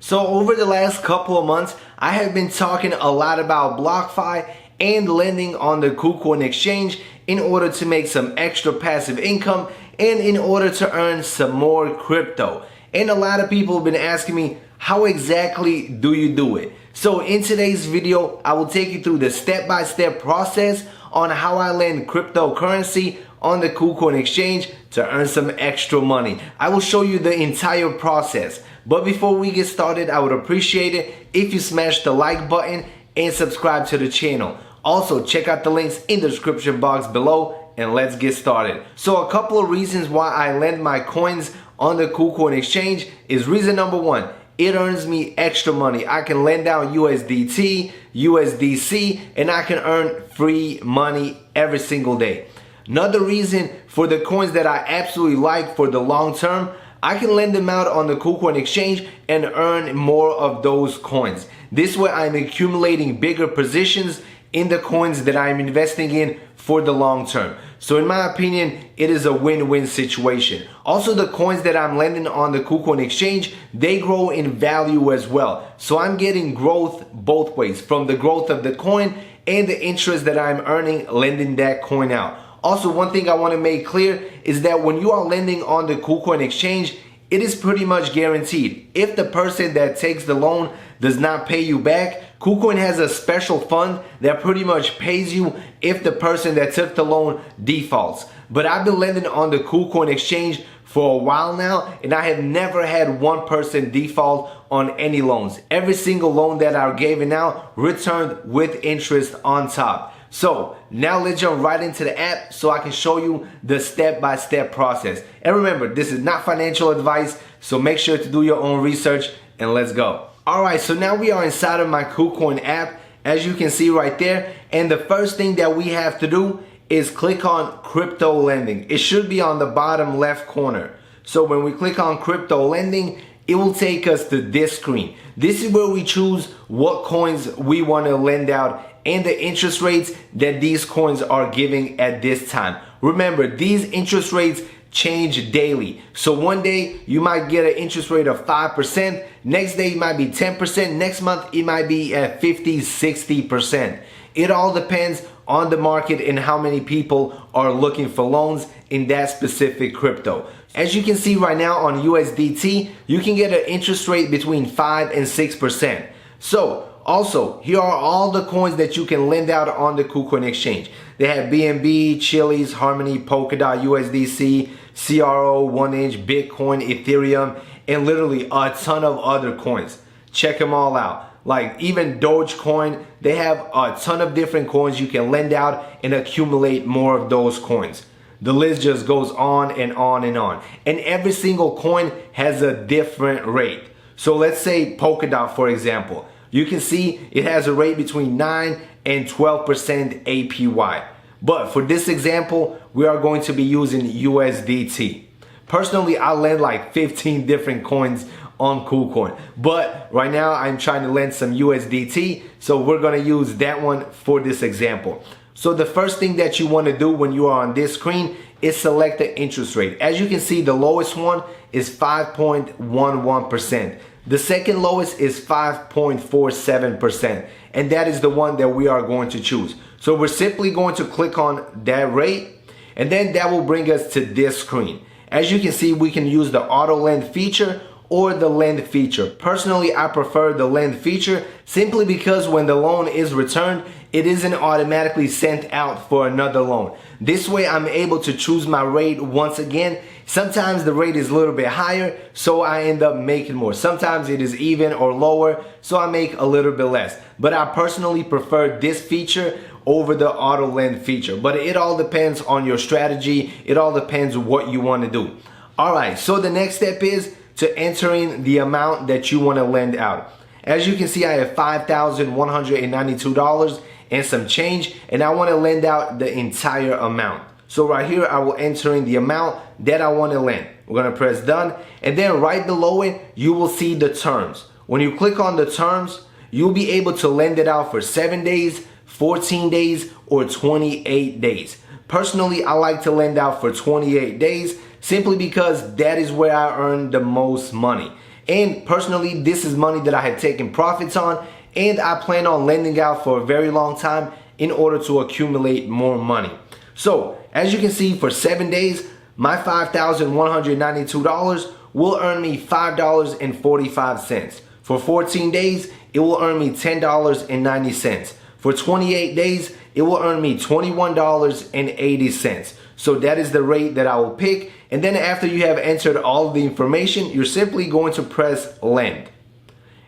So over the last couple of months, I have been talking a lot about BlockFi and lending on the KuCoin exchange in order to make some extra passive income and in order to earn some more crypto. And a lot of people have been asking me, how exactly do you do it? So in today's video, I will take you through the step-by-step process on how I lend cryptocurrency on the KuCoin exchange to earn some extra money. I will show you the entire process. But before we get started, I would appreciate it if you smash the like button and subscribe to the channel. Also, check out the links in the description box below and let's get started. So a couple of reasons why I lend my coins on the KuCoin exchange is reason number one, it earns me extra money. I can lend out USDT, USDC, and I can earn free money every single day. Another reason for the coins that I absolutely like for the long term, I can lend them out on the KuCoin exchange and earn more of those coins. This way I'm accumulating bigger positions in the coins that I'm investing in for the long term. So in my opinion, it is a win-win situation. Also, the coins that I'm lending on the KuCoin exchange, they grow in value as well. So I'm getting growth both ways, from the growth of the coin and the interest that I'm earning lending that coin out. Also, one thing I want to make clear is that when you are lending on the KuCoin exchange, it is pretty much guaranteed. If the person that takes the loan does not pay you back, KuCoin has a special fund that pretty much pays you if the person that took the loan defaults. But I've been lending on the KuCoin exchange for a while now, and I have never had one person default on any loans. Every single loan that I've given out returned with interest on top. So now let's jump right into the app so I can show you the step-by-step process. And remember, this is not financial advice, so make sure to do your own research and let's go. Alright, so now we are inside of my KuCoin app, as you can see right there. And the first thing that we have to do is click on crypto lending. It should be on the bottom left corner. So when we click on crypto lending, it will take us to this screen. This is where we choose what coins we want to lend out and the interest rates that these coins are giving at this time. Remember, these interest rates change daily. So one day you might get an interest rate of 5%, next day it might be 10%, next month it might be at 50, 60%. It all depends on the market and how many people are looking for loans in that specific crypto. As you can see right now on USDT, you can get an interest rate between 5 and 6%. So also, here are all the coins that you can lend out on the KuCoin exchange. They have BNB, Chiliz, Harmony, Polkadot, USDC, CRO, 1inch, Bitcoin, Ethereum, and literally a ton of other coins. Check them all out. Like even Dogecoin, they have a ton of different coins you can lend out and accumulate more of those coins. The list just goes on and on and on. And every single coin has a different rate. So let's say Polkadot, for example. You can see it has a rate between 9 and 12% APY. But for this example, we are going to be using USDT. Personally, I lend like 15 different coins on KuCoin. But right now I'm trying to lend some USDT, so we're gonna use that one for this example. So the first thing that you want to do when you are on this screen is select the interest rate. As you can see, the lowest one is 5.11%. The second lowest is 5.47%, and that is the one that we are going to choose. So we're simply going to click on that rate, and then that will bring us to this screen. As you can see, we can use the auto lend feature or the lend feature. Personally, I prefer the lend feature simply because when the loan is returned, it isn't automatically sent out for another loan. This way I'm able to choose my rate once again. Sometimes the rate is a little bit higher, so I end up making more. Sometimes it is even or lower, so I make a little bit less. But I personally prefer this feature over the auto lend feature. But it all depends on your strategy. It all depends what you want to do. Alright, so the next step is to entering the amount that you want to lend out. As you can see, I have $5,192 and some change, and I want to lend out the entire amount. So right here, I will enter in the amount that I want to lend. We're going to press done, and then right below it, you will see the terms. When you click on the terms, you'll be able to lend it out for 7 days, 14 days, or 28 days. Personally, I like to lend out for 28 days simply because that is where I earn the most money. And personally, this is money that I have taken profits on, and I plan on lending out for a very long time in order to accumulate more money. So as you can see, for 7 days, my $5,192 will earn me $5.45. For 14 days, it will earn me $10.90. For 28 days, it will earn me $21.80. So that is the rate that I will pick. And then after you have entered all of the information, you're simply going to press lend.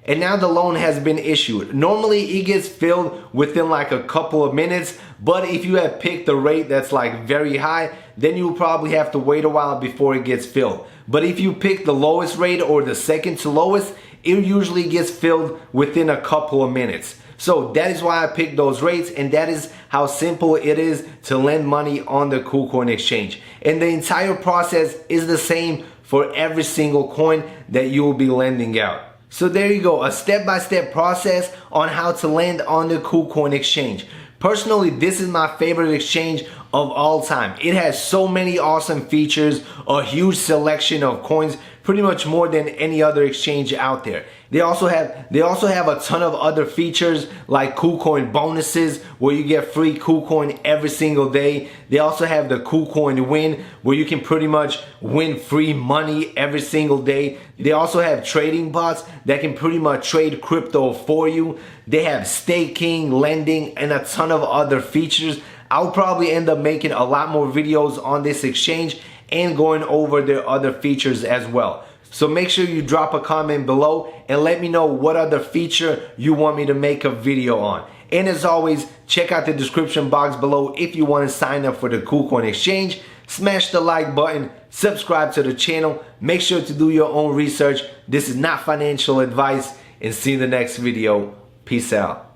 And now the loan has been issued. Normally it gets filled within like a couple of minutes, but if you have picked a rate that's like very high, then you'll probably have to wait a while before it gets filled. But if you pick the lowest rate or the second to lowest, it usually gets filled within a couple of minutes. So that is why I picked those rates, and that is how simple it is to lend money on the KuCoin exchange. And the entire process is the same for every single coin that you will be lending out. So there you go, a step-by-step process on how to lend on the KuCoin exchange. Personally, this is my favorite exchange of all time. It has so many awesome features, a huge selection of coins, pretty much more than any other exchange out there. They also have a ton of other features like KuCoin bonuses, where you get free KuCoin every single day. They also have the KuCoin win, where you can pretty much win free money every single day. They also have trading bots that can pretty much trade crypto for you. They have staking, lending, and a ton of other features. I'll probably end up making a lot more videos on this exchange and going over their other features as well. So make sure you drop a comment below and let me know what other feature you want me to make a video on. And as always, check out the description box below if you want to sign up for the KuCoin exchange. Smash the like button, subscribe to the channel, make sure to do your own research. This is not financial advice, and see you in the next video. Peace out.